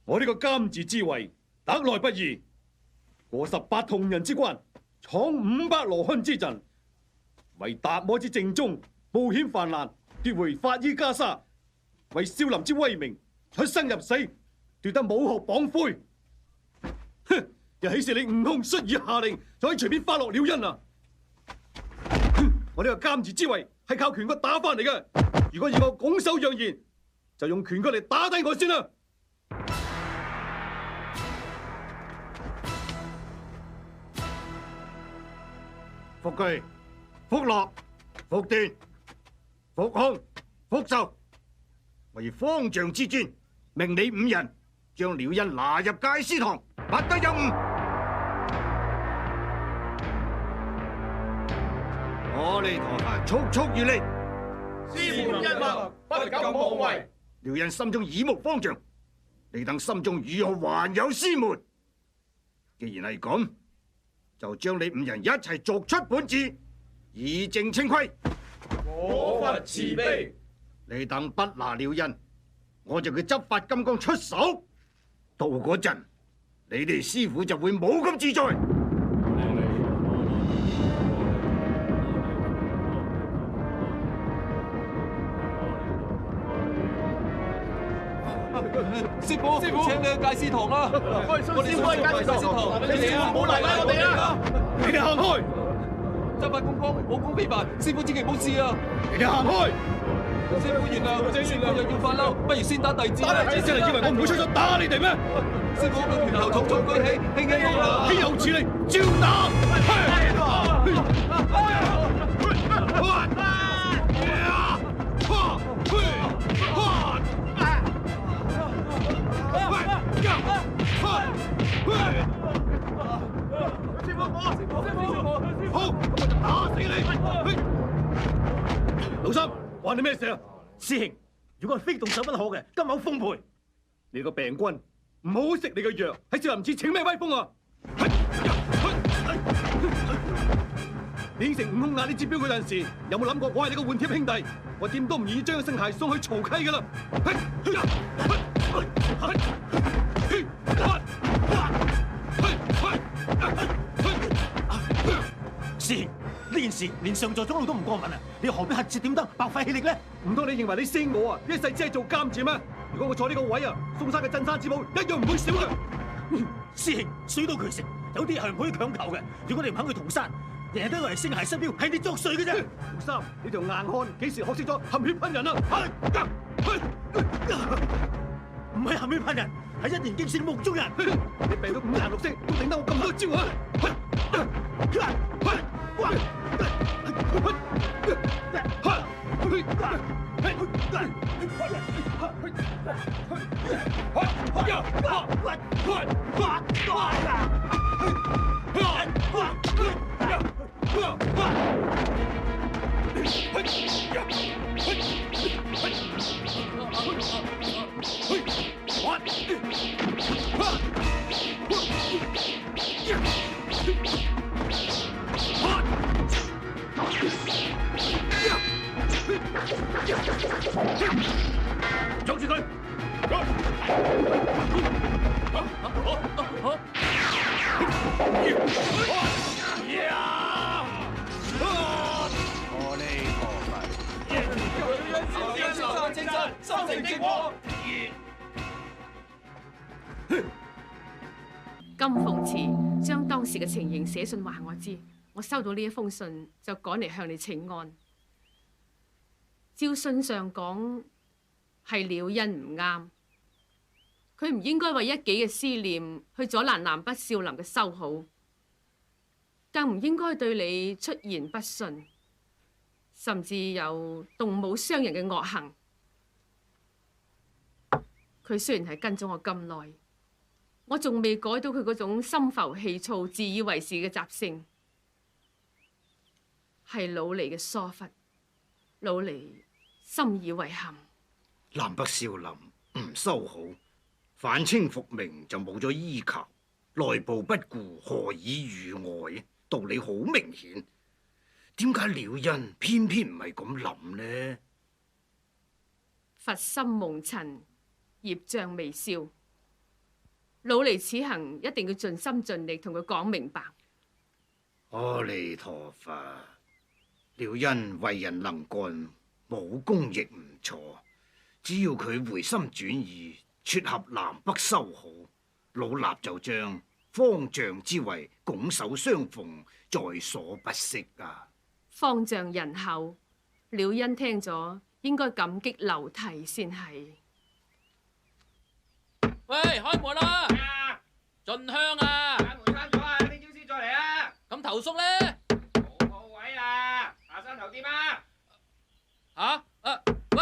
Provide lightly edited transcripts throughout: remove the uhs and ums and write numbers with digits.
我呢個監字之位得來不易，過18銅人之關，闖500羅漢之陣，為達摩之正宗，冒險犯難，奪回法衣袈裟，為少林之威名，出生入死，奪得武學榜魁。哼！又豈是你悟空率意下令，就可以隨便發落了因啊！我呢個監字之位係靠拳腳打翻嚟嘅，如果以我拱手讓賢，就用拳腳嚟打低我先啦！伏巨、伏樂、伏斷、伏空、伏壽，為方丈之尊，命你5人將了因拿入戒師堂，不得有誤。阿彌陀佛，速速如律。師門一脈，不敢妄為。了因心中耳目方丈，你等心中如何還有師門？既然係咁，就將你5人一齊逐出本寺，以正清規。我佛慈悲。你等不拿了因，我就叫執法金剛出手。到嗰陣，你哋師傅就會冇咁自在。師傅，請你去戒師堂啦！我哋師傅去戒師堂，你哋唔好嚟我哋啊！你哋行開！執法公公，武功非凡，師傅千祈唔好試啊！你哋行開！師傅原諒，師傅又要發嬲，不如先打弟子啦！真係以為我唔會出手打你哋咩？師傅個拳頭重重舉起，輕輕一打，豈有此理！照打！好，我就打死你！老三，關你咩事啊？師兄，如果係非動手不可嘅，金口奉陪。你個病君，唔好食你個藥，喺少林寺逞咩威風啊？你應承悟空壓你接標嗰陣時，有冇諗過我係你個換帖兄弟？我點都唔願意將個聖骸送去曹溪噶啦！師兄，呢件事連上座長老都唔過問啊！你何必核徹點得，白費氣力呢？唔通你認為你升我啊？一世只係做監字咩？如果我坐呢個位啊，宋山嘅鎮山之寶一樣唔會少嘅。師兄，水到渠成，有啲係唔可以強求嘅。如果你唔肯去銅山，日日都以為聖骸失標係你作祟嘅啫。老三，你條硬漢幾時學識咗含血噴人啊？唔係含血噴人，係一言驚醒夢中人。你病到5顏6色，都頂得我咁多招啊！捉住佢！心誠正火。金鳳慈將當時嘅情形寫信話我知，我收到呢一封信就趕嚟向你請安。照信上講係了因唔啱，佢唔應該為一己嘅思念去阻攔南北少林嘅修好，更唔應該對你出言不遜，甚至有動武傷人嘅惡行。佢雖然係跟咗我咁耐，我仲未改到佢嗰種心浮氣躁、自以為是嘅習性，係老嚟嘅疏忽，老嚟心以為憾。南北少林唔修好，反清復明就冇咗依靠，內部不顧，何以御外？道理好明顯，點解了因偏偏唔係咁諗呢？佛心蒙塵，業障未消。老尼此行一定要盡心盡力同佢講明白。阿彌陀佛，廖因為人能幹，武功亦唔錯，只要佢回心轉意，撮合南北修好，老衲就將方丈之位拱手相奉，在所不惜啊！方丈仁厚，廖因聽咗應該感激流涕先係。喂，開門啦！進香啊！門閂咗啊！聽朝先再嚟啊！咁頭叔咧？冇鋪位啊！下山頭店啊！喂，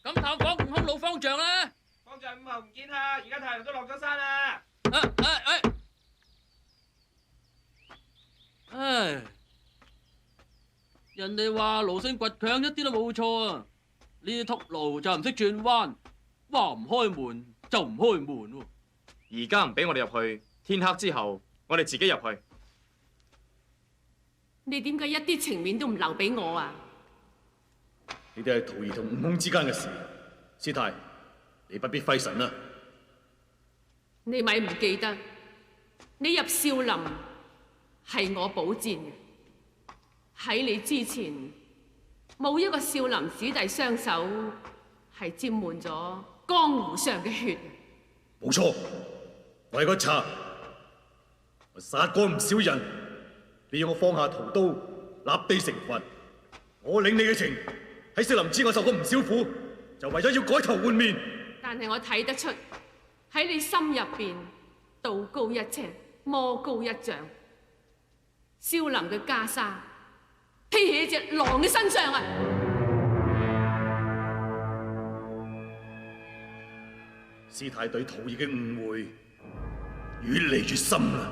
咁探訪悟空老方丈咧？方丈5號唔見啦，而家太陽都落咗山啦！唉，人哋話盧勝倔強一啲都冇錯啊！呢啲禿路就唔識轉彎，話唔開門就唔開門喎。而家唔俾我哋入去，天黑之後我哋自己入去。你點解一啲情面都唔留俾我啊？呢啲係徒兒同悟空之間嘅事，師太，你不必費神啦。你咪唔記得，你入少林係我保薦嘅，喺你之前冇一個少林子弟雙手係沾滿咗江湖上嘅血。冇錯，為個賊，我殺過唔少人，你要我放下屠刀，立地成佛。我領你嘅情，喺少林寺我受過唔少苦，就為咗要改頭換面。但係我睇得出喺你心入邊，道高一尺，魔高一丈。少林嘅袈裟披喺隻狼嘅身上啊！師太對徒兒嘅誤會越嚟越深啦。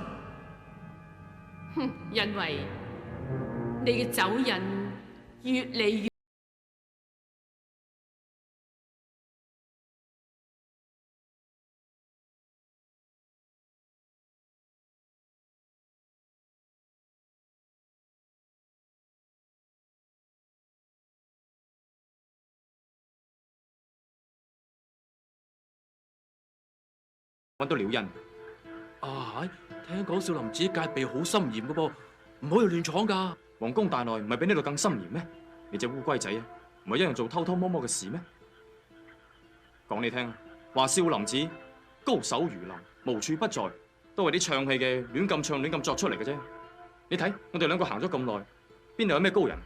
哼，因為你嘅酒癮越嚟越……揾到廖因啊！聽講少林寺戒備好森嚴噶噃，唔可以亂闖噶。皇宮大內唔係比呢度更森嚴咩？你隻烏龜仔啊，唔係一樣做偷偷摸摸嘅事咩？講你聽，話少林寺高手如林，無處不在，都係啲唱戲嘅亂咁唱亂咁作出嚟嘅啫。你睇我哋兩個行咗咁耐，邊度有咩高人？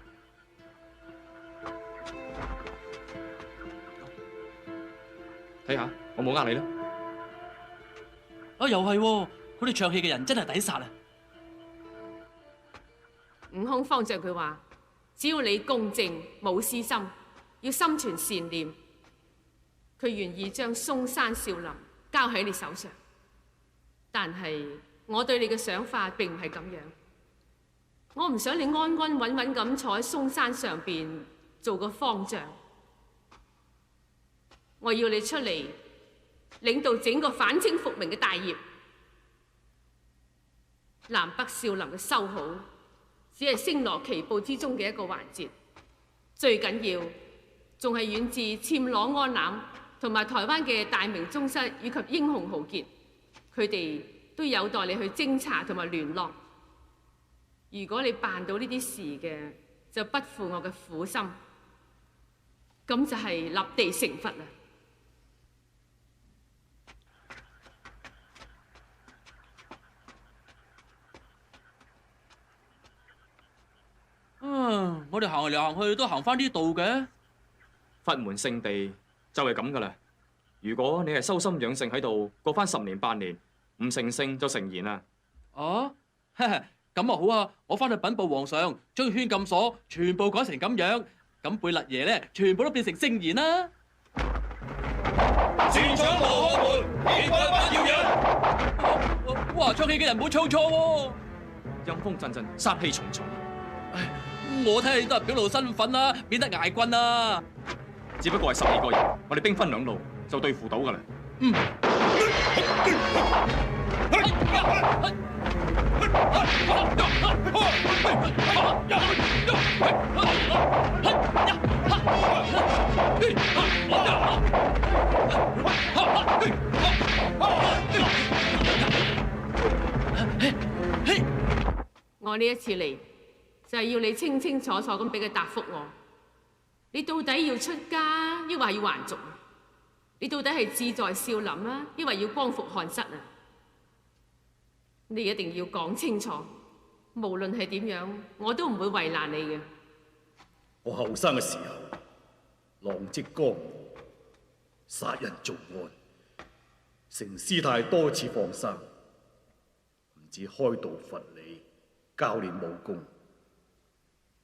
睇下我冇呃你啦。又係喎，佢哋唱戲嘅人真係抵殺啊！悟空方丈佢話：只要你公正冇私心，要心存善念，佢願意將嵩山少林交喺你手上。但係我對你嘅想法並唔係咁樣，我唔想你安安穩穩咁坐喺嵩山上邊做個方丈，我要你出嚟領導整個反清復明嘅大業。南北少林嘅修好，只係星羅棋布之中嘅一個環節，最緊要仲係遠至暹羅安南同埋台灣嘅大明宗室以及英雄豪傑，佢哋都有待你去偵查同埋聯絡。如果你辦到呢啲事嘅，就不負我嘅苦心，咁就係立地成佛啦。我哋行嚟行去都行翻呢度嘅。佛門聖地就係咁噶啦。如果你係修心養性喺度，過翻10年8年，唔成聖就成賢啦。啊，咁啊好啊！我翻去稟報皇上，將圈禁所全部改成咁樣，咁貝勒爺咧全部都變成聖賢啦。擅闖羅漢門，結果不要忍。哇！唱戲嘅人冇唱錯喎。陰風陣陣，殺氣重重。我睇你都係表露身份啦，免得挨棍啊！只不過係12個人，我哋兵分2路就對付到噶啦。嗯。我呢一次嚟就係要你清清楚楚咁俾佢答覆我，你到底要出家，抑或係要還俗？你到底係志在少林啊，抑或要光復漢室啊？你一定要講清楚，無論係點樣，我都唔會為難你嘅。我後生嘅時候，浪跡江湖，殺人造案，成師太多次放生，唔止開導佛理，教練武功，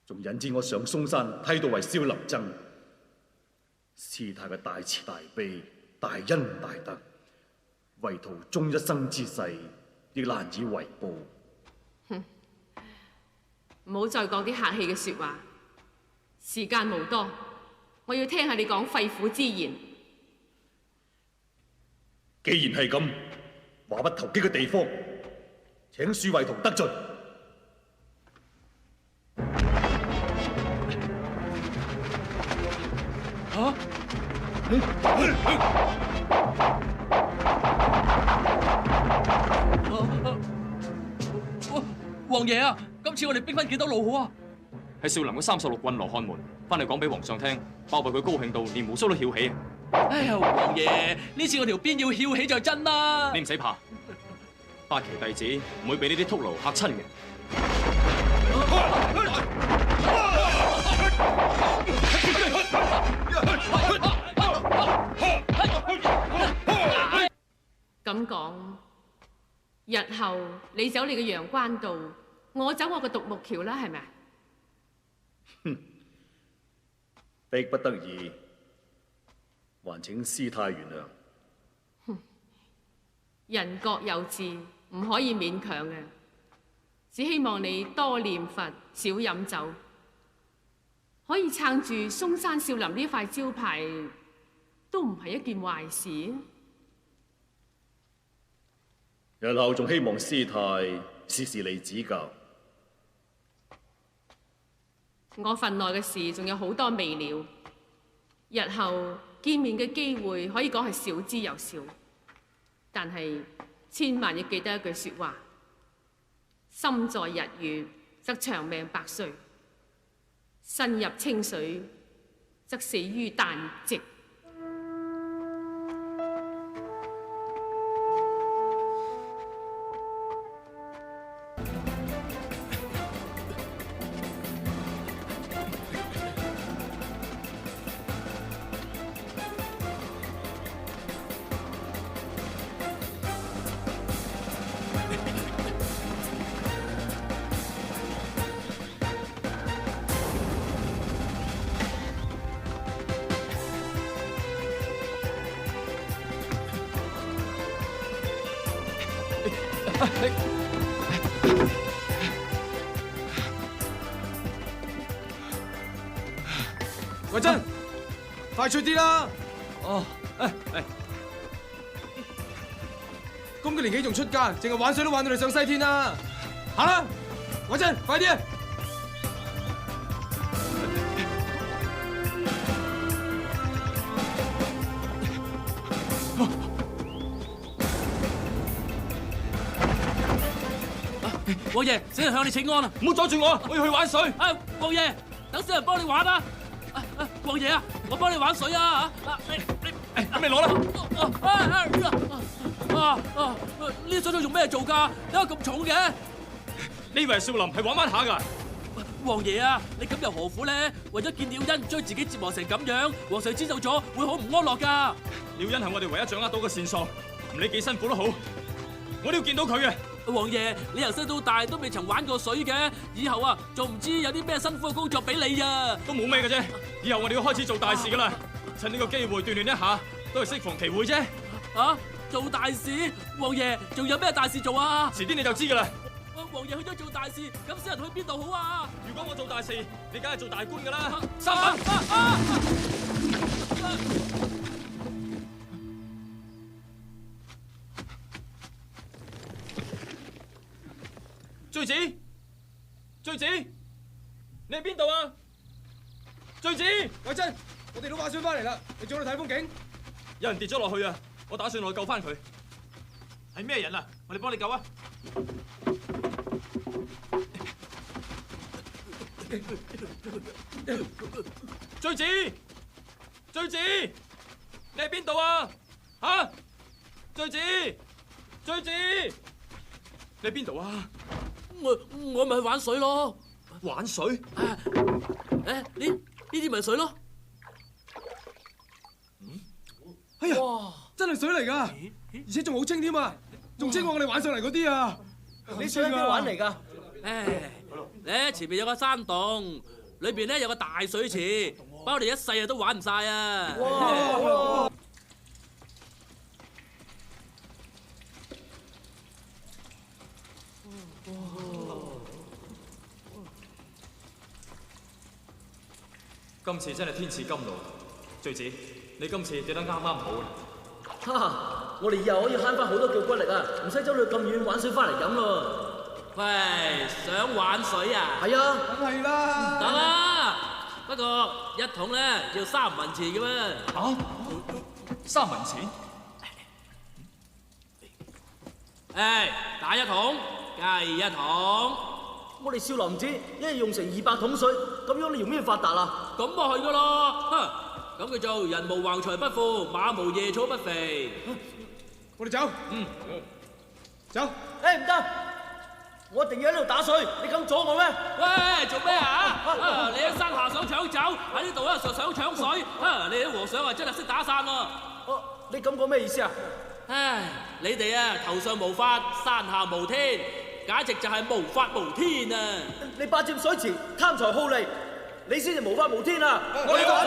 仲引致我上嵩山剃度為少林僧。師太嘅大慈大悲、大恩大德，為徒終一生之世，亦難以為報。唔好再講啲客氣嘅說話，時間無多，我要聽下你講肺腑之言。既然係咁，話不投機嘅地方，請恕為徒得盡。啊！王爺啊，今次我哋兵分幾多路好啊？係少林嘅36棍羅漢門，翻嚟講俾皇上聽，包庇佢高興到連鬍鬚都翹起。哎呀，王爺，呢次我條鞭要翹起就真啦。你唔使怕，八旗弟子唔會俾呢啲禿驢嚇親嘅。咁講，日後你走你嘅陽關道，我走我嘅獨木橋啦，係咪？逼不得已，還請師太原諒。人各有志，唔可以勉強嘅。只希望你多念佛，少飲酒，可以撐住嵩山少林呢塊招牌，都唔係一件壞事。日後仲希望師太時時嚟指教。我份內嘅事仲有好多未了，日後見面嘅機會可以講係少之又少，但係千萬要記得一句說話：心在日月，則長命百歲；身入清水，則死於旦夕。慧珍，快脆啲啦！哦，咁嘅年紀仲出家，淨係玩水都玩到你上西天啦！行啦，慧珍，快啲啊！王爺，小人向你請安啊！唔好阻住我，我要去玩水。啊，王爺，等小人幫你玩啊！王爺啊，我幫你玩水啊！咁你攞啦。呢啲水樽用咩做㗎？點解咁重嘅？你以為少林係玩玩下㗎？王爺啊，你咁又何苦咧？為咗見了恩，將自己折磨成咁樣，皇上知道咗會好唔安樂㗎。了恩係我哋唯一掌握到嘅線索，唔理幾辛苦都好，我都要見到佢嘅。王爺，你由細到大都未曾玩過水嘅，以後啊，仲唔知有啲咩辛苦嘅工作俾你啊！都冇咩嘅啫，以後我哋要開始做大事㗎啦，趁呢個機會鍛鍊一下，都係適逢其會啫。啊，做大事？王爺仲有咩大事做啊？遲啲你就知㗎啦。王爺去咗做大事，咁小人去邊度好啊？如果我做大事，你梗係做大官㗎啦。三品。醉子，醉子，你喺邊度啊？醉子，偉真，我哋老馬上翻嚟啦，你仲去睇風景？有人跌咗落去啊！我打算落去救翻佢。係咩人啊？我哋幫你救啊！醉子，醉子，你喺邊度啊？吓！醉子，醉子，你喺邊度啊？我咪去玩水咯。玩水？呢啲咪水咯。哎呀，真係水嚟㗎，而且仲好清添啊，仲清過我哋玩上嚟嗰啲啊！你水喺邊玩嚟㗎？咧前面有個山洞，裏邊咧有個大水池，包你一世啊都玩唔晒啊！哇！今次真係天賜甘露，醉子，你今次跌得啱啱好啦。哈！我哋以後可以慳翻好多腳骨力啊，唔使走到咁遠玩水翻嚟飲咯。喂，想玩水啊？係啊，梗係啦。得啦，不過一桶咧要3文錢嘅咩？嚇？3文錢？打一桶，計一桶。我哋少林寺一日用成200桶水，咁樣你用咩發達啊？咁咪係噶咯，哼！咁叫做人無橫財不富，馬無夜草不肥。我哋走。走。唔得！我一定要喺呢度打水，你敢阻我咩？喂，做咩啊？你喺山下想搶酒，喺呢度咧就想搶水。你啲和尚啊真係識打散喎。你咁講咩意思啊？唉，你哋啊頭上無法，山下無天，簡直就係無法無天啊！你霸佔水池，貪財好利，你先至無法無天啊！我哋打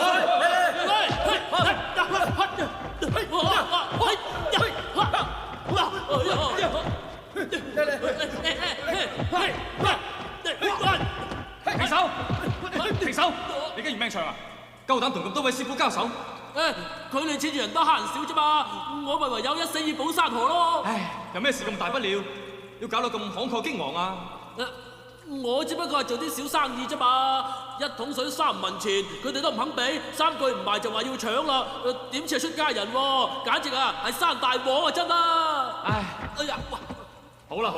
停手！停手！你竟然命長啊！夠膽同咁多位師傅交手？佢哋恃住人多蝦人少啫嘛，我咪唯有一死以保山河咯。唉，有咩事咁大不了？要搞到咁慷慨激昂啊！我只不過係做啲小生意啫嘛，一桶水3文錢，佢哋都唔肯俾，3句唔埋就話要搶啦，點似係出家人喎？簡直啊係生大禍啊真啊！唉，哎呀，好啦，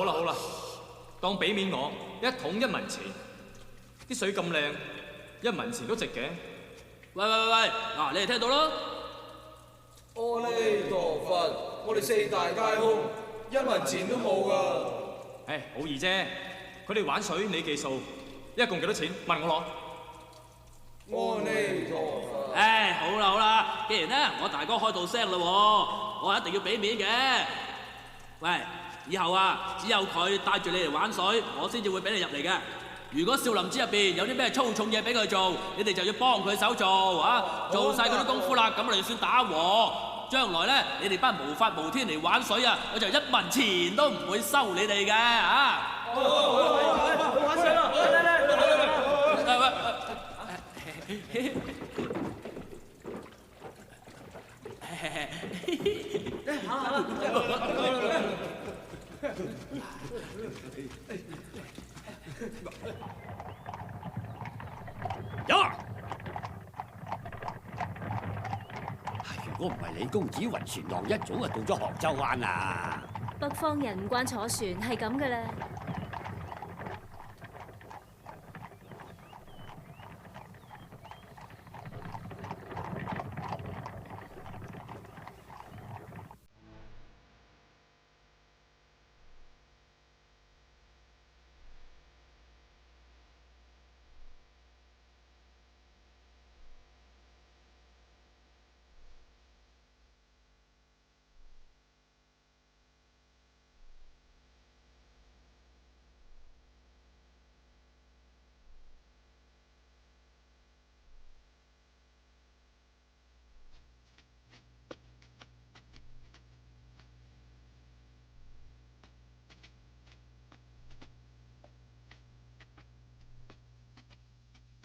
當俾面我，一桶1文錢，啲水咁靚，1文錢都值嘅。喂，嗱你哋聽到啦？阿彌陀佛，我哋4大皆空，1文錢都冇㗎。唉，好易啫，佢哋玩水你計數，一共幾多錢？問我攞。阿彌陀佛。唉，好啦，既然咧我大哥開到聲啦，我一定要俾面嘅。喂，以後啊，只有佢帶住你嚟玩水，我先至會俾你入嚟嘅。如果少林寺入邊有啲咩粗重嘢俾佢做，你哋就要幫佢手做啊！做晒嗰啲功夫啦，咁我哋算打和。將來咧，你哋班無法無天嚟玩水啊，我就1文錢都唔會收你哋嘅啊！去玩水啦！如果唔係李公子暈船浪，一早就到咗杭州灣啦。北方人唔慣坐船，係咁噶啦。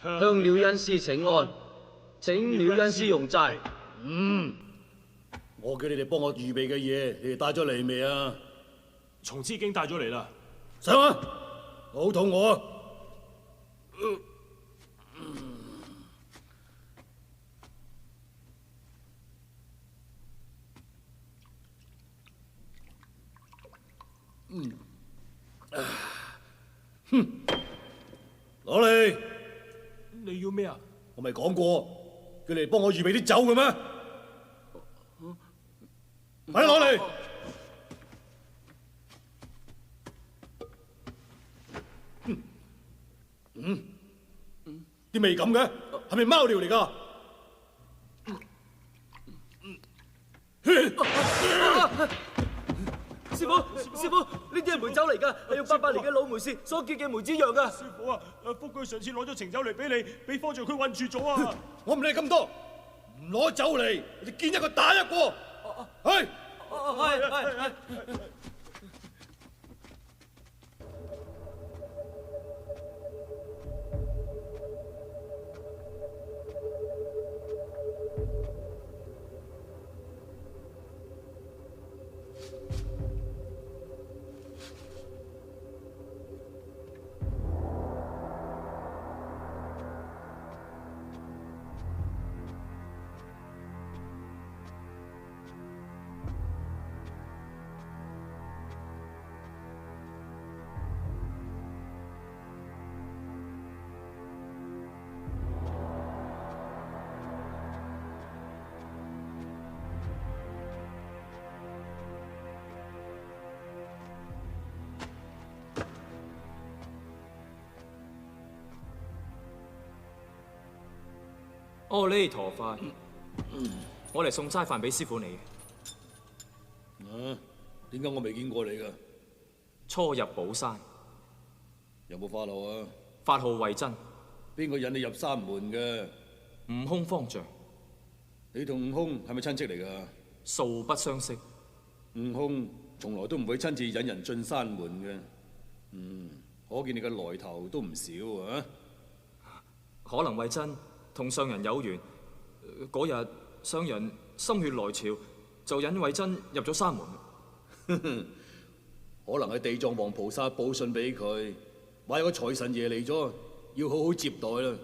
向了恩師請安，請了恩師用齋。我叫你哋幫我預備嘅嘢，你哋帶咗嚟未啊？松枝已經帶咗嚟啦。上啊！我好肚餓啊！攞嚟！你要咩啊？我咪講過，叫你嚟幫我預備啲酒嘅咩？快啲攞嚟！啲味咁嘅，係咪貓尿嚟㗎？師傅，呢啲係梅酒嚟㗎，係用800年嘅老梅樹所結嘅梅子藥㗎。師傅啊，福居上次攞咗程酒嚟俾你，俾方丈佢困住咗啊！我唔理咁多，唔攞酒嚟，你見一個打一個。去！係。阿彌陀佛，我嚟送齋飯俾師傅你。點解我未見過你㗎？初入寶山，有冇法號啊？法號慧真，邊個引你入山門嘅？悟空方丈。你同悟空係咪親戚嚟㗎？素不相識。悟空從來都唔會親自引人進山門嘅。可見你嘅來頭都唔少啊！可能慧真同上人有緣，嗰日上人心血來潮，就引慧真入咗山門。可能係地藏王菩薩報信俾佢，話有個財神爺嚟咗，要好好接待啦。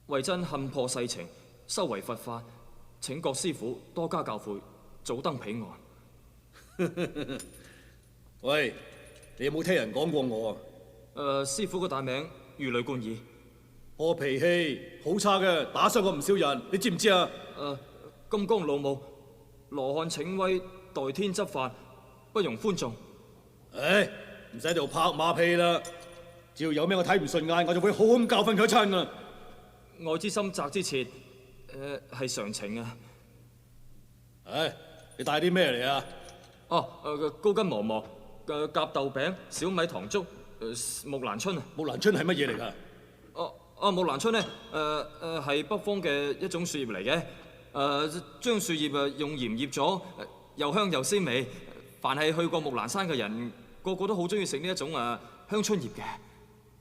慧真恨破世情，修為佛法，請各師傅多加教誨，早登彼岸。喂，你有冇聽人講過我啊？師傅個大名如雷貫耳。我脾氣好差嘅，打傷過唔少人，你知唔知啊？金剛老母，羅漢請威，代天執法，不容寬縱。唉，唔使喺度拍馬屁啦！只要有咩我睇唔順眼，我就會好好咁教訓佢一餐噶。愛之深，責之切，係常情啊。唉，你帶啲咩嚟啊？高筋饃饃，夾豆餅、小米糖粥，木蘭春啊。木蘭春係乜嘢嚟㗎？木蘭春咧，係北方嘅一種樹葉嚟嘅。將樹葉用鹽醃咗，又香又鮮味。凡係去過木蘭山嘅人，個個都好中意食呢一種香椿葉嘅。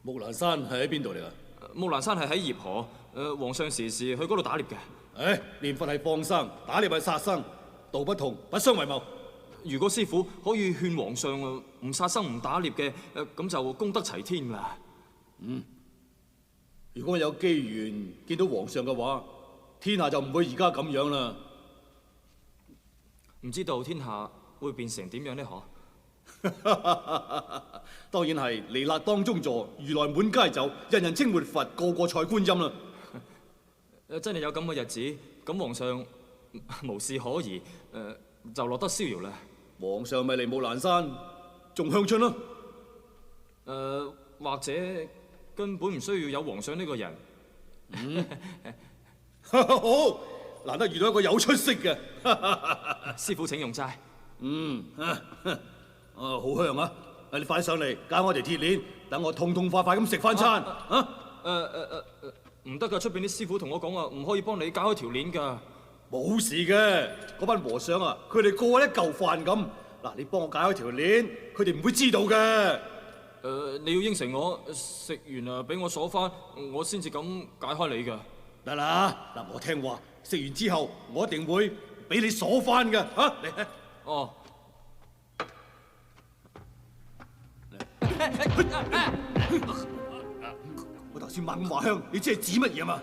木蘭山係喺邊度嚟㗎？木蘭山係喺鄴河，皇上時時去嗰度打獵嘅。唉，念佛係放生，打獵係殺生，道不同，不相為謀。如果師傅可以勸皇上唔殺生唔打獵嘅，咁就功德齊天啦。如果我有機緣見到皇上嘅話，天下就唔會而家咁樣啦。唔知道天下會變成點樣呢？當然係彌勒當中坐，如來滿街走，人人稱活佛，個個賽觀音啦。真係有咁嘅日子，咁皇上無事可疑，就落得逍遙啦。皇上咪嚟木蘭山種香椿咯。或者根本唔需要有皇上呢個人。好，難得遇到一個有出息嘅。師傅請用齋。好香啊！你快上嚟解我條鐵鏈，等我痛痛快快咁食翻餐。唔得噶，出邊啲師傅同我講啊，唔可以幫你解開條鏈噶。冇事嘅，嗰班和尚啊，佢哋個個一嚿飯咁。嗱，你幫我解開條鏈，佢哋唔會知道嘅。你要應承我，食完啊俾我鎖翻，我先至咁解開你噶。得啦，嗱，我聽話，食完之後我一定會俾你鎖翻嘅。嚟。我頭先猛咁話香，你知係指乜嘢嘛？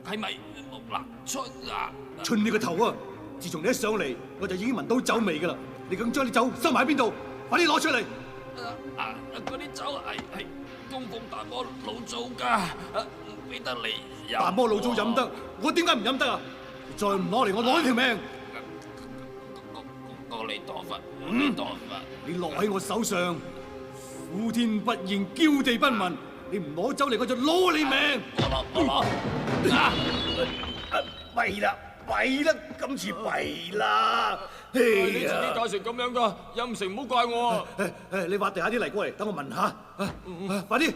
係咪木蘭春啊？春你個頭啊！自從你一上嚟，我就已經聞到酒味㗎啦。你咁將啲酒收埋喺邊度？快啲攞出嚟！嗰啲酒係供奉達摩老祖㗎，唔俾得你飲。達摩老祖飲得，我點解唔飲得啊？你再唔攞嚟，我攞你條命！阿彌陀佛，阿彌陀佛！你落喺我手上，苦天不應，驕地不聞。你唔攞走嚟，我就攞你命！我弊啦，弊啦，今次弊啦！你自己搞成咁樣噶，飲唔成唔好怪我啊！你挖地下啲泥過嚟，等我聞下。快啲！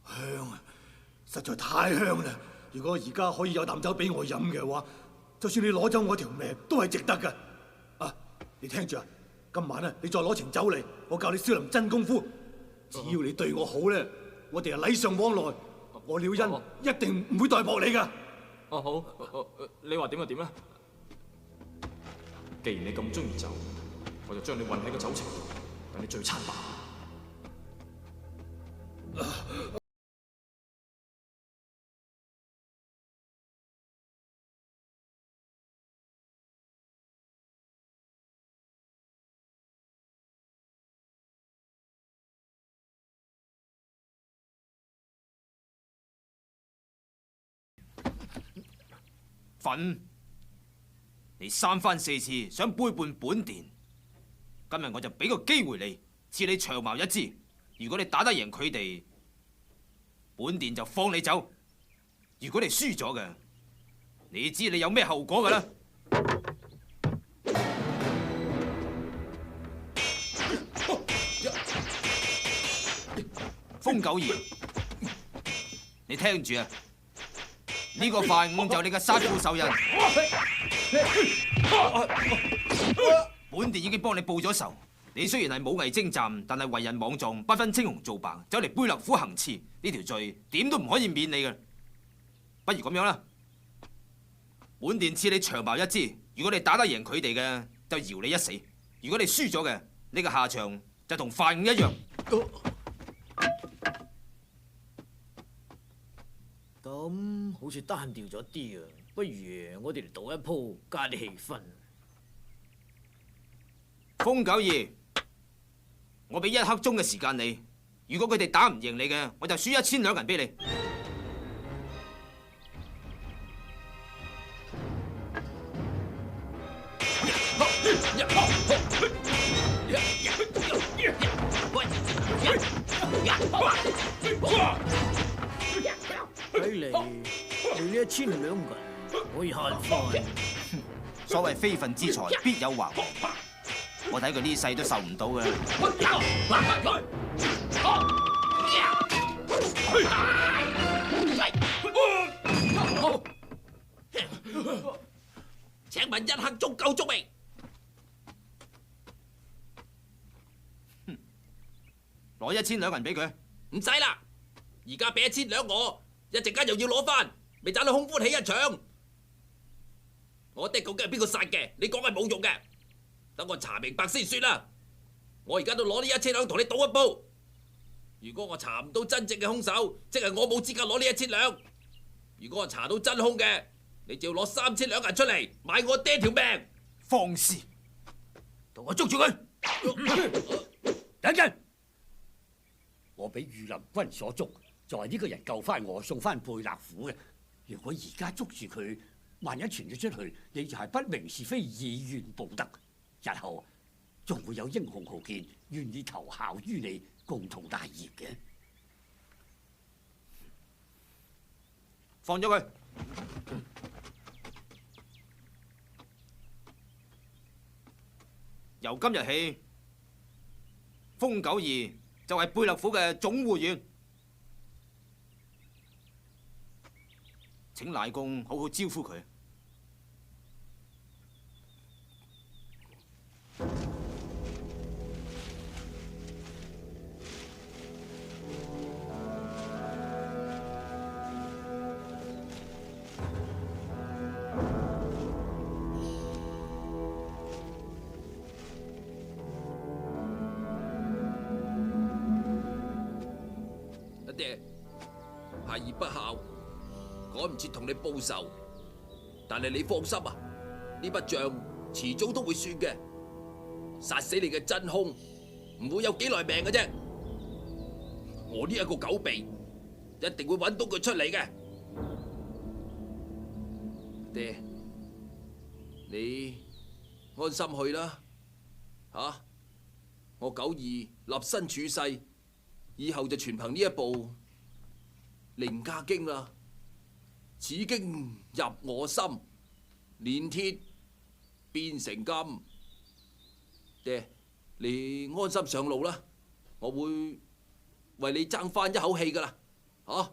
香啊，實在太香啦！如果而家可以有啖酒俾我飲嘅話，就算你攞走我條命，都係值得噶。啊，你聽住啊！今晚啊，你再攞程酒嚟，我教你少林真功夫。只要你對我好咧，我哋係禮尚往來。我廖恩一定唔會代薄你噶。哦好，你話點就點啦。既然你咁中意酒，我就將你混喺個酒埕度，等你最餐飽。憤！你三番四次想背叛本殿，今日我就俾個機會你，賜你長矛一支。如果你打得贏佢哋，本殿就放你走；如果你輸咗嘅，你知你有咩後果㗎啦。風九兒，你聽住啊！呢個范五就你嘅殺父仇人，本殿已經幫你報咗仇。你雖然係武藝精湛，但係為人莽撞，不分青紅皂白，走嚟貝勒府行刺，呢條罪點都唔可以免你嘅。不如咁樣啦，本殿賜你長矛一支，如果你打得贏佢哋嘅，就饒你一死；如果你輸咗嘅，呢個下場就同范五一樣。咁好似單調咗啲啊！不如我哋嚟賭一鋪，加啲氣氛。風九兒，我俾1刻鐘嘅時間你，如果佢哋打唔贏你嘅，我就輸1000兩銀俾你。睇嚟你呢1000兩銀可以慳翻。所謂非分之財必有還，我睇佢呢世都受唔到嘅。請問1刻鐘夠足未？攞1000兩銀俾佢。唔使啦，而家俾1000兩我，一陣間又要攞翻，咪盞到空歡喜一場。我的究竟係邊個殺嘅？你講係冇用嘅，等我查明白先算啦。我而家都攞呢1000兩同你賭一鋪。如果我查唔到真正嘅兇手，即係我冇資格攞呢1000兩。如果我查到真兇嘅，你就要攞3000兩銀出嚟買我爹條命。放肆！同我捉住佢！等陣，我俾御林軍所捉，就係呢個人救翻我，送翻貝勒府嘅。如果而家捉住佢，萬一傳咗出去，你就係不明是非，以怨報德。日後仲會有英雄豪傑願意投效於你，共同大業嘅。放咗佢。由今日起，風九兒就係貝勒府嘅總護院，請賴公好好招呼佢。爹，孩兒不孝，趕唔切同你報仇。但係你放心啊，呢筆賬遲早都會算嘅。殺死你嘅真兇，唔會有幾耐命嘅啫。我呢一個狗鼻，一定會揾到佢出嚟嘅。爹，你安心去啦，吓！我九二立身處世，以後就全憑呢一部《凌家經》啦。此經入我心，煉鐵變成金。爹，你安心上路啦，我會為你爭翻一口氣噶啦，吓！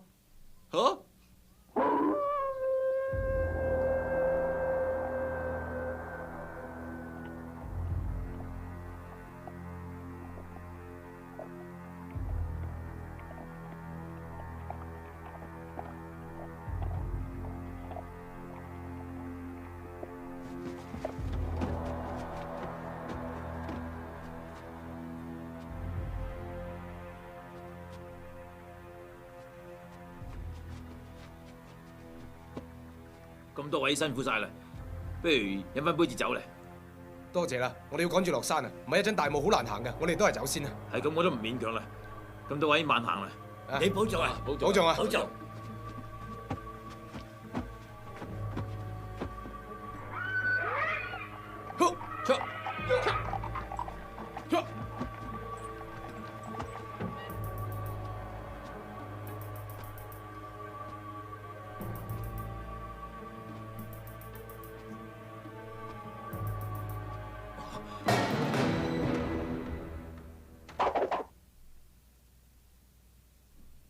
咁多位辛苦晒啦，不如飲翻杯子酒嚟。多謝啦，我哋要趕住落山啊，唔係一陣大霧好難行噶，我哋都係走先啦。係咁，我都唔勉強啦。咁多位慢行啦，你保重啊，保重啊，保重。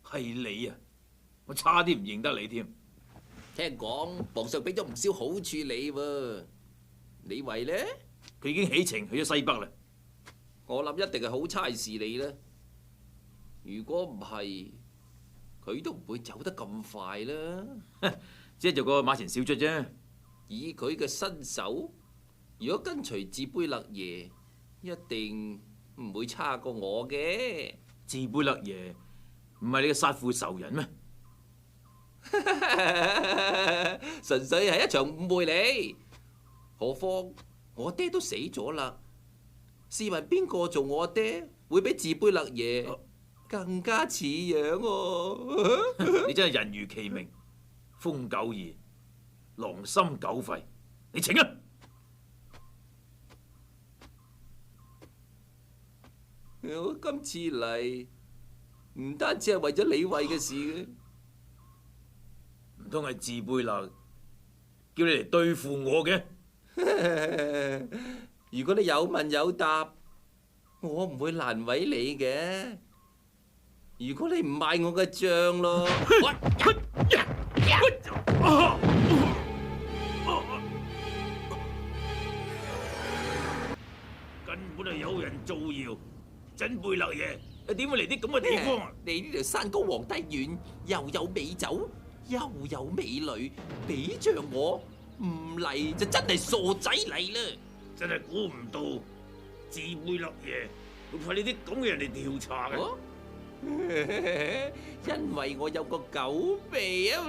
係你啊！我差啲唔認得你添。聽講皇上俾咗唔少好處你喎，你為呢？佢已經起程去咗西北啦。我諗一定係好差事你啦。如果唔係，佢都唔會走得咁快啦。只係做個馬前小卒啫。以佢嘅身手，如果跟隨智貝勒爺，一定唔會差過我嘅。智貝勒爺唔係你嘅殺父仇人咩？純粹係一場誤會嚟。何況我爹都死咗啦，試問邊個做我爹會比智貝勒爺更加似樣喎？你真係人如其名，瘋狗耳，狼心狗肺。你請啊！我今次嚟唔單止係為咗李慧嘅事嘅，唔通係智貝勒叫你嚟對付我嘅？如果你有問有答，我唔會難為你嘅。如果你唔賣我嘅帳咯，根本係有人造謠。真貝勒爺，你點會嚟啲咁嘅地方啊？你呢條山高皇帝遠，又有美酒，又有美女，比着我唔嚟就真係傻仔嚟啦！真係估唔到，智貝勒爺會派你啲咁嘅人嚟調查嘅。因為我有個狗鼻啊嘛！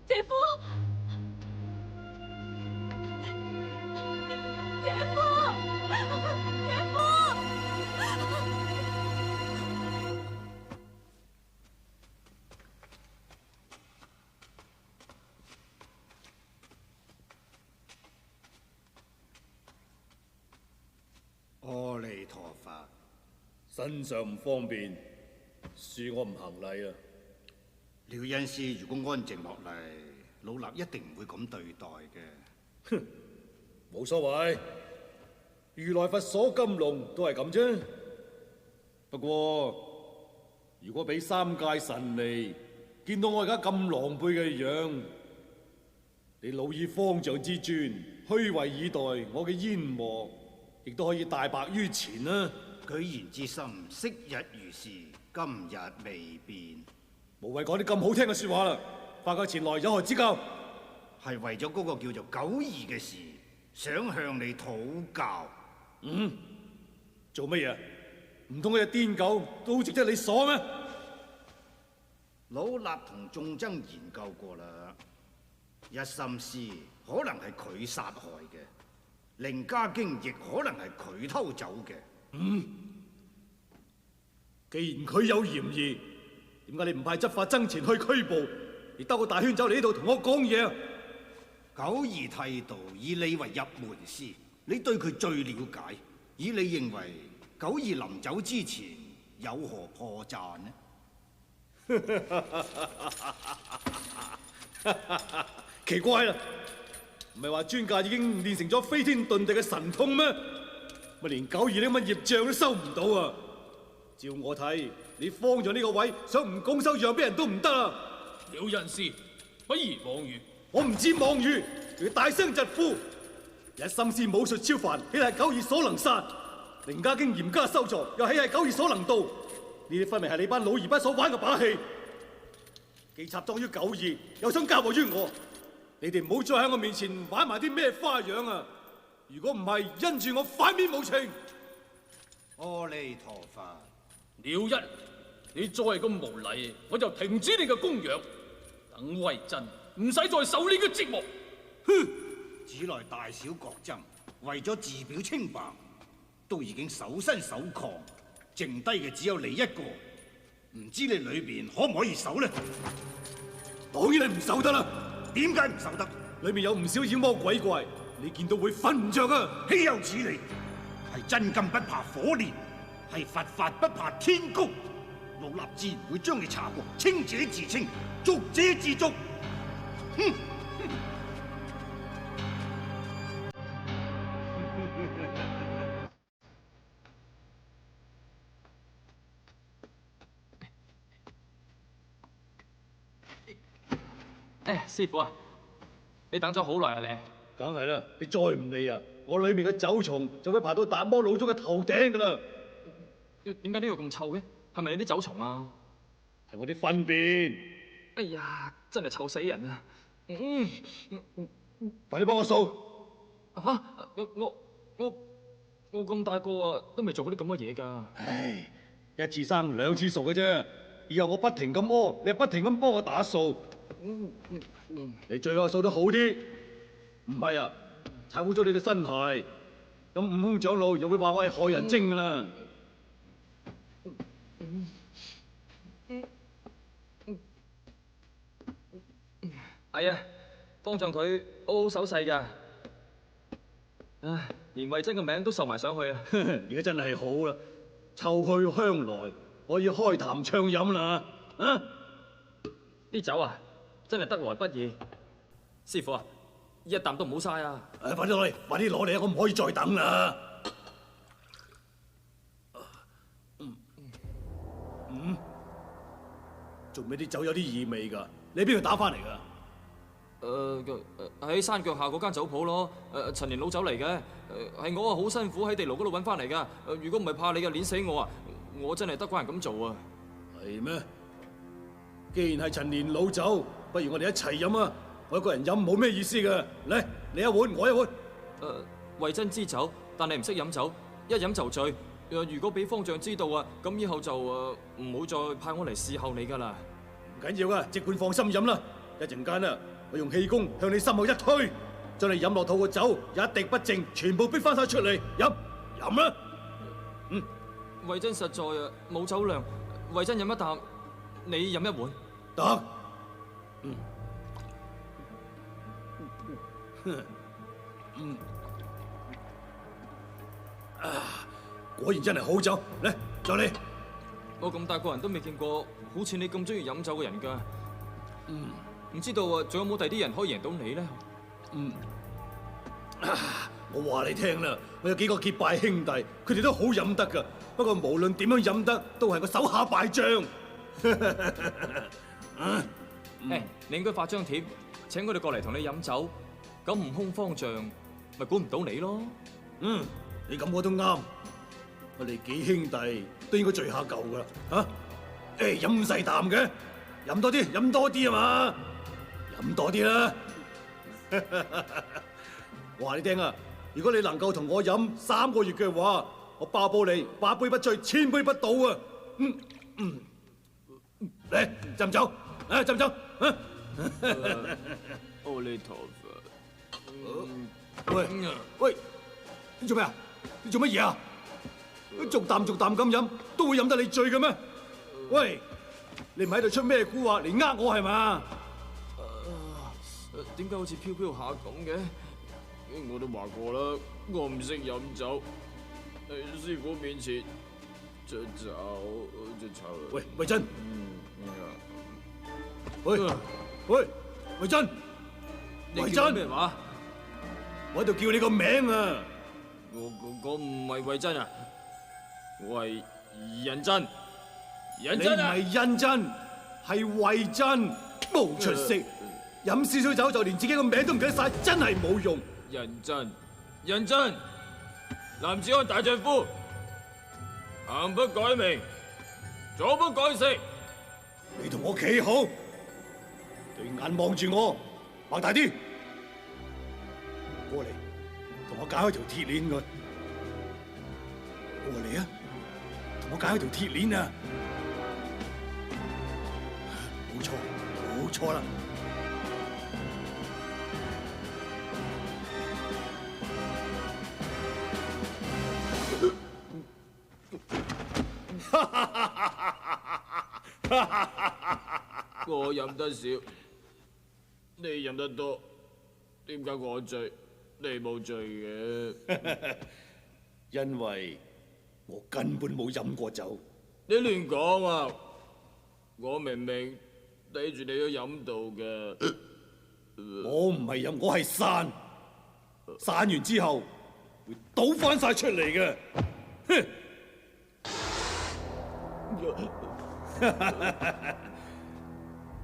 姐夫，姐夫，姐夫！阿彌陀佛，身上唔方便，恕我唔行禮啊！廖恩師如果安靜落嚟，老衲一定唔會咁對待嘅。哼，冇所謂，如來佛鎖金龍都係咁啫。不過，如果俾三界神尼見到我而家咁狼狽嘅樣，你老以方丈之尊虛位以待我嘅煙幕，亦都可以大白於前啦。居然之心，昔日如是，今日未變。無謂講啲咁好聽嘅說話啦，快快前來有何指教？係為咗嗰個叫做九二嘅事，想向你討教。做乜嘢？唔通嗰隻癲狗都值得你鎖咩？老衲同眾僧研究過啦，一心師可能係佢殺害嘅，凌家經亦可能係佢偷走嘅。既然佢有嫌疑，點解你唔派執法僧前去拘捕，而兜個大圈走嚟呢度同我講嘢啊？九二剃度，以你為入門師，你對佢最了解。以你認為九二臨走之前有何破綻呢？奇怪啦，唔係話專家已經練成咗飛天遁地嘅神通咩？咪連九二呢咁嘅業障都收唔到啊！照我睇，你方丈呢個位想唔拱手讓俾人都唔得啊！了人師，不宜妄語。我唔知妄語，仲要大聲疾呼。一心師武術超凡，豈係九二所能殺？凌家經嚴加修助，又豈係九二所能盜？呢啲分明係你班老而不所玩嘅把戲。既插贓於九二，又想嫁禍於我，你哋唔好再喺我面前玩埋啲咩花樣啊！如果唔係，因住我反面無情。阿彌陀佛。了一，你再咁無禮，我就停止你嘅供養，等為真，唔使再受呢個折磨。哼！只來大小各爭，為咗自表清白，都已經守身守抗，剩低嘅只有你一個。唔知你裏邊可唔可以守呢？當然係唔守得啦。點解唔守得？裏面有唔少妖魔鬼怪，你見到會瞓唔着啊！豈有此理！係真金不怕火煉，係佛法不怕天公。老衲自然會將你查獲，清者自清，逐者自逐。哼！師傅啊，你等咗好耐啊你？梗係啦，你再唔嚟啊，我裏面嘅酒蟲就會爬到達摩老祖嘅頭頂噶啦。點解呢度咁臭嘅？係咪你啲酒蟲啊？係我啲糞便。哎呀，真係臭死人啊！快啲幫我掃。嚇！我咁大個啊，都未做過啲咁嘅嘢㗎。唉，一次生兩次熟嘅啫。以後我不停咁屙，你不停咁幫我打掃。你最好掃得好啲，唔係啊，踩污咗你嘅身鞋，咁悟空長老又會話我係害人精噶啦。係啊，方丈佢好好手勢㗎，唉，連慧珍嘅名都受埋上去啊！而家真係好啦，臭去香來，可以開壇暢飲啦啊！啲酒啊！真係得來不易，師傅啊，一啖都唔好嘥啊！快啲攞嚟，快啲攞嚟啊！我唔可以再等啦。做咩啲酒有啲異味㗎？你喺邊度打翻嚟㗎？喺山腳下嗰間酒鋪咯，陳年老酒嚟嘅，係我啊好辛苦喺地牢嗰度揾翻嚟㗎。如果唔係怕你嘅碾死我啊，我真係得鬼人咁做啊！係咩？既然係陳年老酒，不如我哋一齊飲啊！我一個人飲冇咩意思㗎。嚟，你一碗，我一碗。慧珍知酒，但係唔識飲酒，一飲就醉。如果俾方丈知道啊，咁以後就唔好再派我嚟侍候你㗎啦。唔緊要啊，即管放心飲啦。一陣間啊，我用氣功向你心口一推，將你飲落肚嘅酒一滴不剩，全部逼翻晒出嚟。飲啦。慧珍實在冇酒量，慧珍飲一啖，你飲一碗。得。果然真係好酒，嚟再嚟。我咁大個人都未見過好似你咁中意飲酒嘅人㗎。唔知道仲有冇第啲人可以贏到你咧？我話你聽啦，我有幾個結拜兄弟，佢哋都好飲得㗎。不過無論點樣飲得，都係個手下敗將。誒，你應該發張帖請佢哋過嚟同你飲酒，咁悟空方丈咪管唔到你咯。你咁我都啱。我哋幾兄弟都應該聚下舊噶啦，嚇！誒，飲咁細啖嘅，飲多啲，飲多啲啊嘛，飲多啲啦！我話你聽啊，如果你能夠同我飲3個月嘅話，我包保你8杯不醉，1000杯不倒啊！嚟，斟唔酒？啊，斟唔酒？阿彌陀佛。喂，你做咩啊？你做乜嘢啊？逐啖咁飲，都會飲得你醉嘅咩？喂，你唔喺度出咩蠱惑嚟呃我係嘛？點解好似飄飄下咁嘅？我都話過啦，我唔識飲酒，喺師傅面前出醜就醜。喂，慧真，喂，慧真，慧真，咩話？我喺度叫你個名啊！我唔係慧真啊，我係仁真。仁真啊！你唔係恩真，係慧真，冇出息。飲少少酒就連自己個名都唔記得晒，真係冇用。仁真，男子漢大丈夫，行不改名，坐不改姓。你同我企好，對眼望住我，擘大啲，過嚟，同我解開條鐵鏈佢。過嚟啊，同我解開條鐵鏈啊！冇錯啦。我飲得少，你飲得多，點解我醉，你冇醉嘅？因為我根本冇飲過酒。你亂講啊！我明明睇住你都飲到嘅。我唔係飲，我係散。散完之後會倒翻晒出嚟嘅。哼！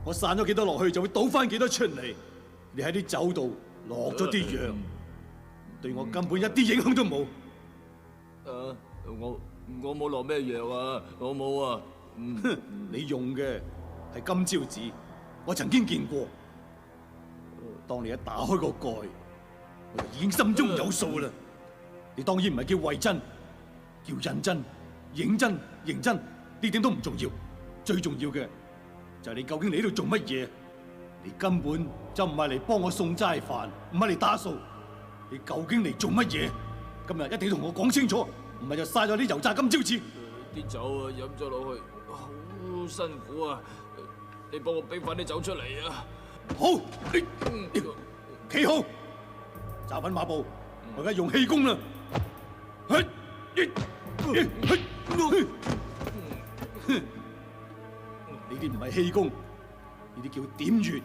我散咗幾多落去，就會倒翻幾多出嚟。你喺啲酒度落咗啲藥，對我根本一啲影響都冇。我冇落咩藥啊，我冇啊。你用嘅係金招子，我曾經見過。當你一打開個蓋，我就已經心中有數啦。你當然唔係叫慧真，叫認真、認真、認真，呢點都唔重要。最重要嘅就係你究竟嚟呢度做乜嘢？你根本就唔係嚟幫我送齋飯，唔係嚟打掃。你究竟嚟做乜嘢？今日一定要同我講清楚，唔係就嘥咗啲油炸金招子。啲酒啊飲咗落去，好辛苦啊！你幫我逼翻啲酒出嚟啊！好，企好，站穩馬步，我而家用氣功啦。呢啲唔係氣功，呢啲叫點穴。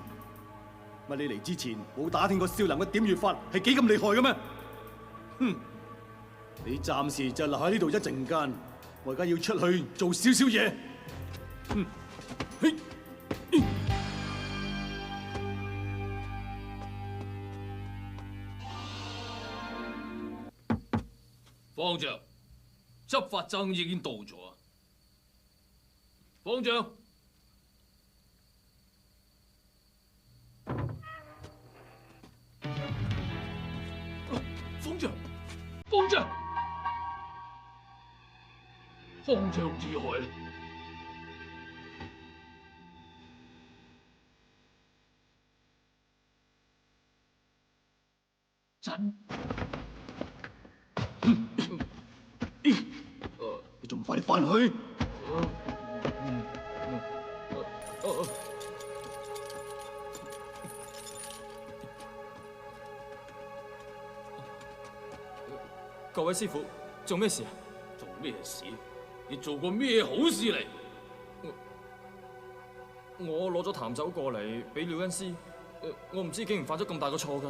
乜你嚟之前冇打聽過少林嘅點穴法係幾咁厲害嘅咩？哼！你暫時就留喺呢度一陣間，我而家要出去做少少嘢。方丈，執法僧已經到咗啊！方丈，方丈，方丈，方丈自害。真。你仲唔快啲翻去？各位師傅，做咩事啊？做咩事？你做過咩好事嚟？我攞咗壇酒過嚟俾廖恩師，我唔知竟然犯咗咁大個錯㗎。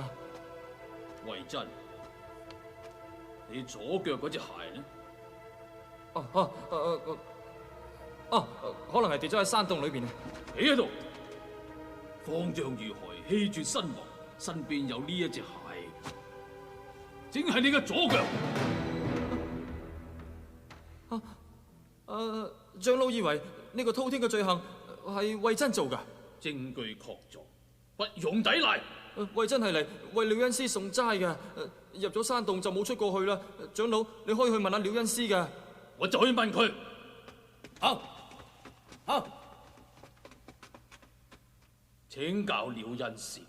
慧真，你左腳嗰隻鞋呢？可能係跌咗喺山洞裏邊啊！企喺度，方丈如何氣絕身亡，身邊有呢一隻鞋，正係你嘅左腳。長老以為呢個滔天嘅罪行係慧真做㗎，證據確鑿，不容抵賴。慧真係嚟為廖恩師送齋嘅，入咗山洞就冇出過去啦。長老，你可以去問下廖恩師㗎。我就去問佢。好，請教廖恩師，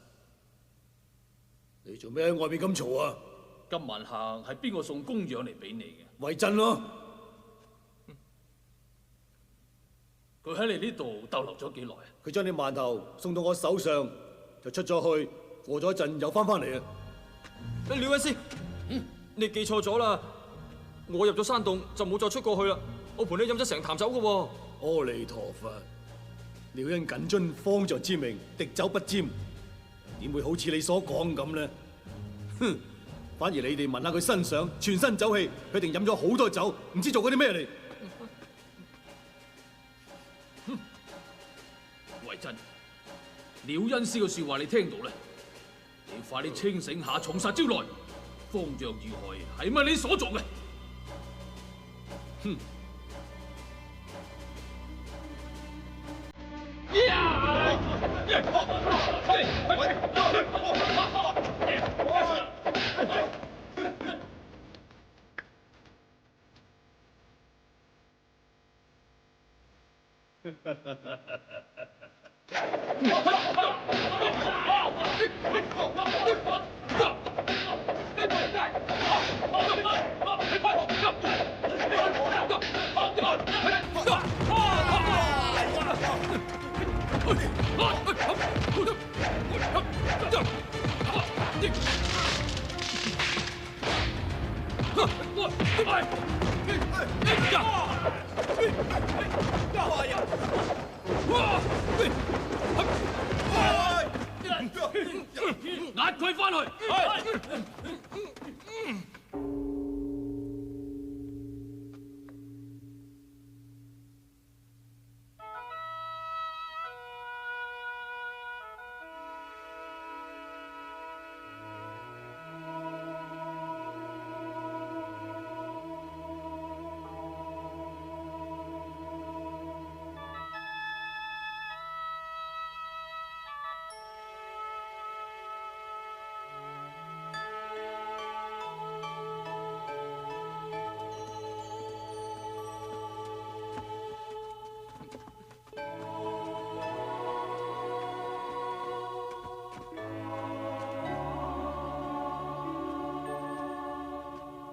你做咩喺外面咁嘈啊？今晚黑係邊個送供養嚟俾你嘅？慧真咯。佢喺你呢度逗留咗幾耐啊？佢將啲饅頭送到我手上，就出咗去，過咗一陣又翻嚟啊！廖恩師，你記錯咗啦！我入咗山洞就冇再出過去啦。我陪你飲咗成壇酒嘅喎。阿彌陀佛，廖恩謹遵方丈之命，滴酒不沾，點會好似你所講咁呢？哼！反而你哋聞下佢身上全身酒氣，佢定飲咗好多酒，唔知做過啲咩嚟。慧真，廖恩師嘅說話你聽到咧？你快啲清醒下，從實招來，方丈遇害係咪你所做嘅？哼！押佢翻去。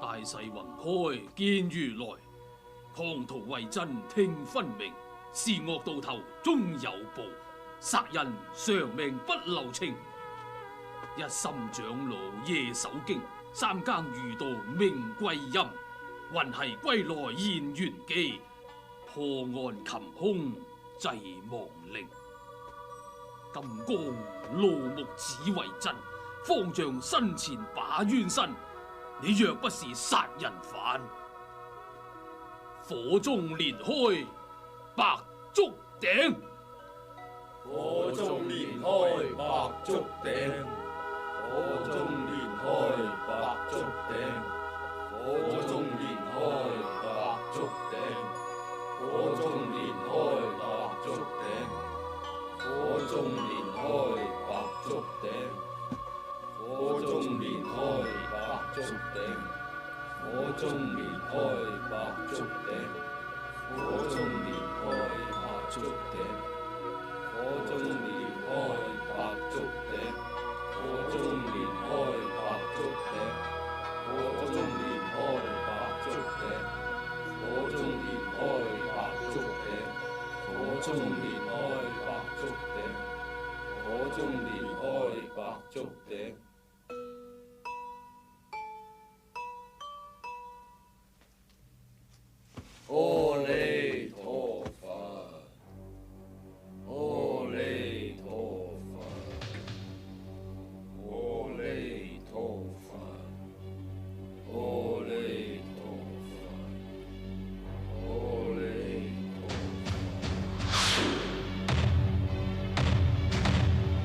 大勢宏開見如來，狂徒慧真聽分明，是惡到頭終有報，殺人償命不留情。一心長老夜守經，三更遇到明歸陰，魂繫歸來現玄機，破案擒凶濟亡靈。金剛怒目指慧真，方丈身前把冤伸。你若不是殺人犯，火中連開白竹頂。火中連開白竹頂，火中連開白竹頂，火中連開白竹頂，火中連開白竹頂，火中連開白竹頂，火中連開白竹頂，火中連開白竹頂，火中連開白竹頂，火中連開白竹頂，火中連開白竹頂，火中連開白竹頂，火中連開白竹頂，火中連開白竹頂，火中連開白竹頂。阿彌陀佛，阿彌陀佛，阿彌陀佛，阿彌陀佛，阿彌陀佛。 阿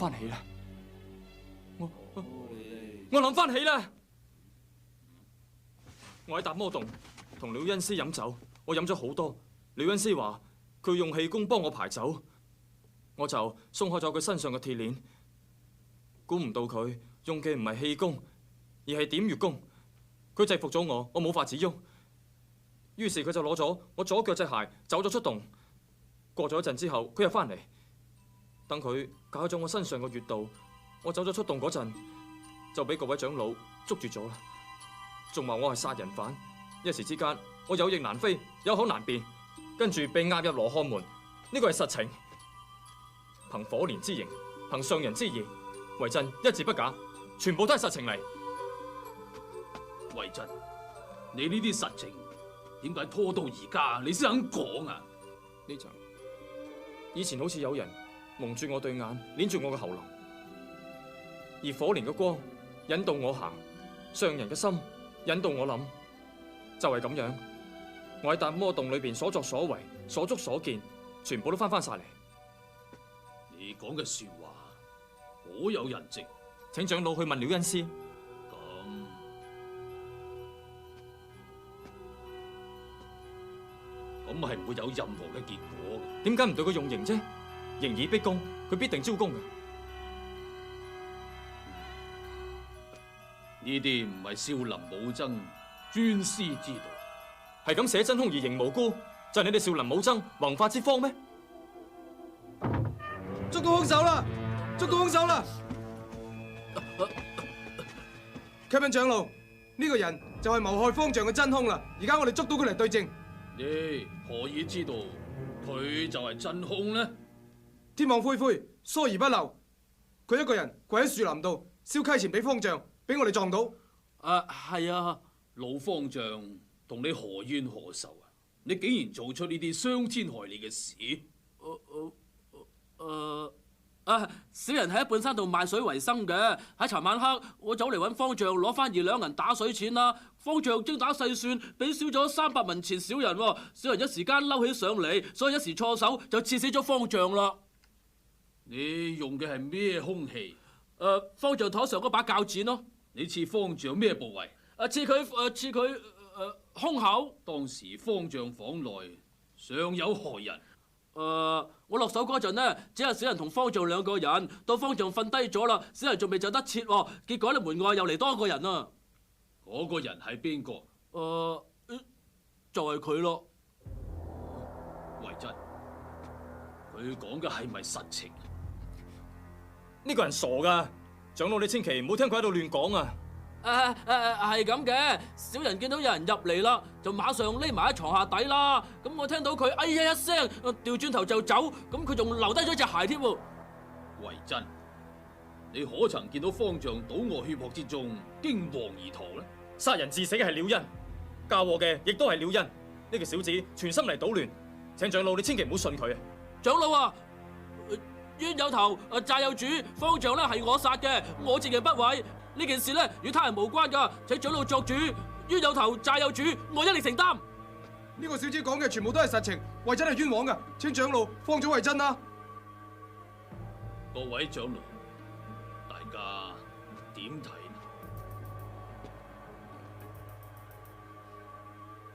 翻起啦，我諗翻起啦，我喺達摩洞同廖恩師飲酒，我飲咗好多。廖恩師話佢用氣功幫我排走，我就鬆開咗佢身上嘅鐵鏈。估唔到佢用嘅唔係氣功，而係點穴功。佢制服咗我冇法子喐。於是佢就攞咗我左腳隻鞋走咗出洞。過咗一陣之後，佢又翻嚟。等佢解開咗我身上嘅穴道，我走咗出洞嗰陣，就俾各位長老捉住咗啦。仲話我係殺人犯。一時之間，我有翼難飛，有口難辯，跟住被押入羅漢門。呢個係實情，憑火蓮之刑，憑上人之義，為真一字不假，全部都係實情嚟。為真，你呢啲實情點解拖到而家你先肯講啊？呢層以前好似有人蒙住我對眼，捏住我嘅喉嚨，而火蓮嘅光引導我行，上人嘅心引導我諗，就係咁樣。我喺達摩洞裏邊所作所為、所觸所見，全部都翻晒嚟。你講嘅說話好有人證，請長老去問廖恩師。咁係唔會有任何嘅結果嘅。點解唔對佢用刑啫？刑以逼供，佢必定招供嘅。呢啲唔係少林武僧專師之道。係咁寫真空而刑無辜，就係你哋少林武僧宏法之方咩？捉到兇手啦！捉到兇手啦！啟稟長老，呢個人就係謀害方丈嘅真兇啦！而家我哋捉到佢嚟對證。你何以知道佢就係真兇呢？天網恢恢，疏而不漏。佢一個人跪喺樹林度燒溪錢俾方丈，俾我哋撞到。係啊，老方丈同你何冤何仇啊？你竟然做出呢啲傷天害理嘅事？小人喺一半山度賣水為生嘅。喺尋晚黑，我走嚟揾方丈攞翻2兩銀打水錢啦。方丈精打細算，俾少咗300文錢小人。小人一時間嬲起上嚟，所以一時錯手就刺死咗方丈啦。你用嘅係咩兇器？方丈台上嗰把鉸剪咯。你刺方丈咩部位？刺佢胸口。當時方丈房內尚有何人？我落手嗰陣呢，只係小人同方丈2個人。到方丈瞓低咗啦，小人仲未走得切，結果咧門外又嚟多一個人啊！嗰個人係邊個？就係佢咯。為真，佢講嘅係咪實情？呢個人傻噶，長老你千祈唔好聽佢喺度亂講啊！係咁嘅，小人見到有人入嚟啦，就馬上匿埋喺床下底啦。咁我聽到佢哎呀一聲，調轉頭就走。咁佢仲留低咗隻鞋添。為真，你可曾見到方丈倒卧血泊之中，驚惶而逃呢？殺人致死嘅係廖恩，嫁禍嘅亦都係廖恩。呢個小子全心嚟搗亂，請長老你千祈唔好信佢啊！長老啊，冤有頭，債有主，方丈咧係我殺嘅，我直言不諱。呢件事咧與他人無關噶，請長老作主。冤有頭，債有主，我一力承擔。呢個小子講嘅全部都係實情，為真係冤枉噶，請長老放咗為真啦。各位長老，大家點睇呢？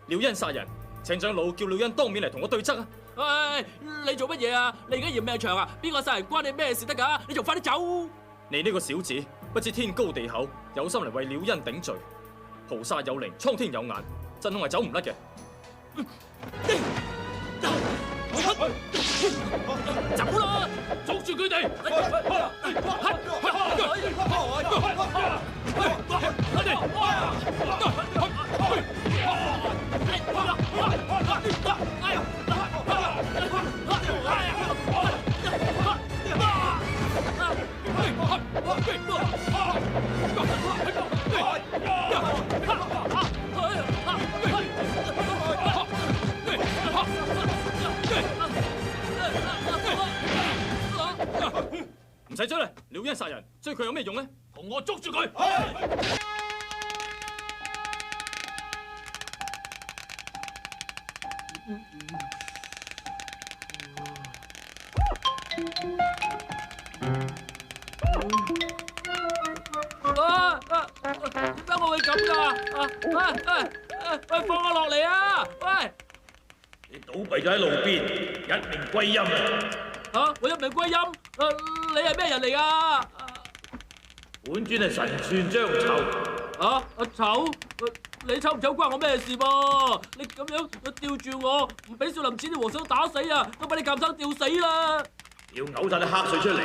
廖恩殺人，請長老叫廖恩當面嚟同我對質啊！你做乜嘢啊？你而家嫌命長啊？邊個殺人關你咩事得噶？你仲快啲走！你呢個小子不知天高地厚，有心嚟為廖恩頂罪。菩薩有靈，蒼天有眼，真兇係走唔甩嘅。走啦！捉住佢哋！唔使追啦，廖恩殺人，追佢有咩用呢？同我捉住佢！點解我會咁㗎？喂，放我落嚟啊！喂！你倒斃咗喺路邊，一命歸陰啊！我一命歸陰？你係咩人嚟㗎？本尊係神算張籌。籌？你醜唔醜關我咩事噃？你咁樣吊住我，唔俾少林寺啲和尚打死啊，都俾你夾生吊死啦！要嘔晒啲黑水出嚟，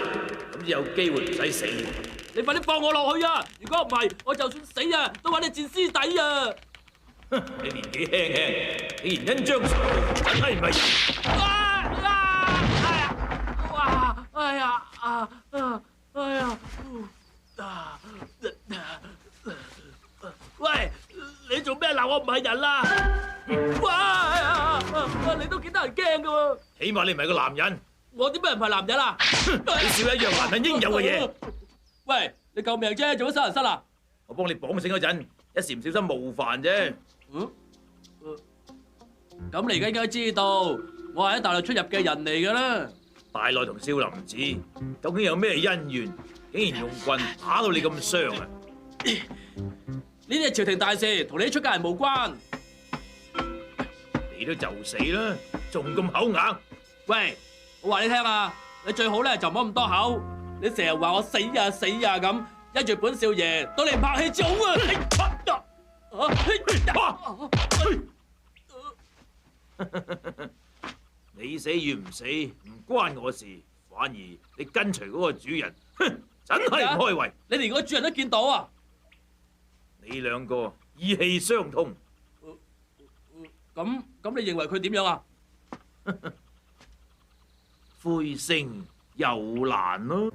咁先有機會唔使死。你快啲放我落去啊！如果唔係，我就算死啊，都揾你墊屍底啊！你年紀輕輕，竟然因張仇，真係唔係人！喂，你做咩鬧我唔係人啦？哇！你都幾得人驚噶喎！起碼你唔係個男人。我點解唔係男人啊？你少一樣男人應有嘅嘢。喂，你救命啫，做乜收人室啊？我幫你綁繩嗰陣，一時唔小心冒犯啫。咁你而家應該知道，我係喺大陸出入嘅人嚟噶啦。大內同少林寺究竟有咩恩怨？竟然用棍打到你咁傷啊！呢啲係朝廷大事，同你啲出家人無關。你都就死啦，仲咁口硬？喂，我話你聽啊，你最好咧就唔好咁多口。你成日話我死啊死啊咁，一住本少爺對你唔客氣至好啊！你死與唔死唔關我事，反而你跟隨嗰個主人，哼，真係唔開胃。你連個主人都見到啊！你兩個意氣相通。咁你認為佢點樣啊？灰星又難咯。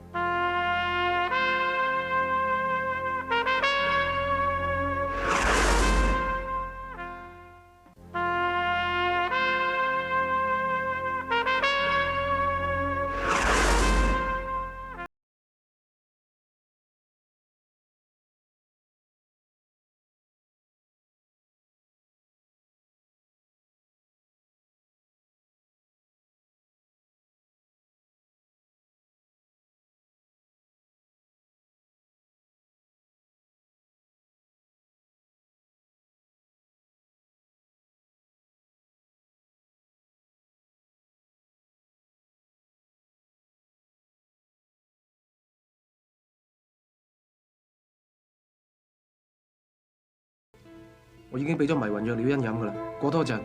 我已經俾咗迷魂藥廖欣飲噶啦，過多陣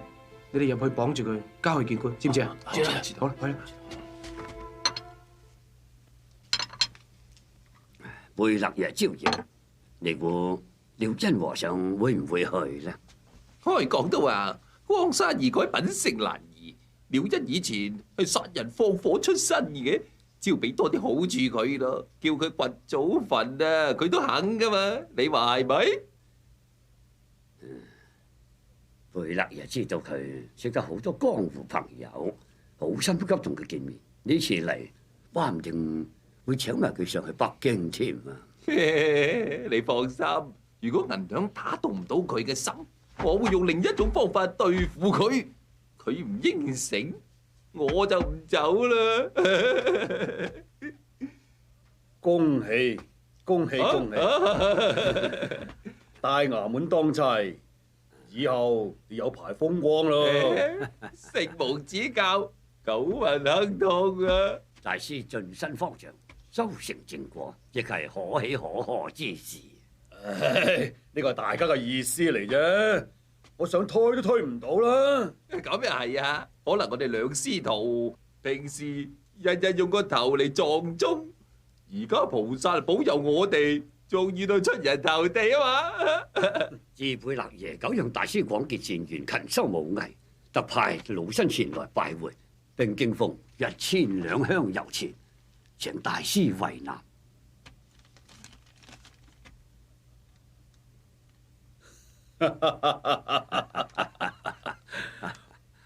你哋入去綁住佢，交去見官，知唔知啊？知啦，好啦，去啦。貝勒爺招搖，你估廖真和尚會唔會去呢？開講都話江山易改，品性難移。廖欣以前係殺人放火出身嘅，只要俾多啲好處佢咯，叫佢掘祖墳啊，佢都肯噶嘛？你話係咪？貝勒爺知道佢識得好多江湖朋友，好心急同佢見面。呢次嚟，話唔定會請埋佢上去北京添啊！你放心，如果銀兩打動唔到佢嘅心，我會用另一種方法對付佢。佢唔應承，我就唔走啦。恭喜恭喜恭喜！大衙門當差。以後你有排風光咯！承蒙指教，久聞亨通啊！大師晉身方丈，修成正果，亦係可喜可賀之事。唉，呢個係大家嘅意思嚟啫，我想推都推唔到啦。咁又係啊，可能我哋兩師徒平時日日用個頭嚟撞鐘，而家菩薩保佑我哋。仲遇到出人頭地啊嘛！自貝勒爺久仰大師廣結善緣，勤修武藝，特派老身前來拜會，並敬奉1000兩香油錢，請大師為難。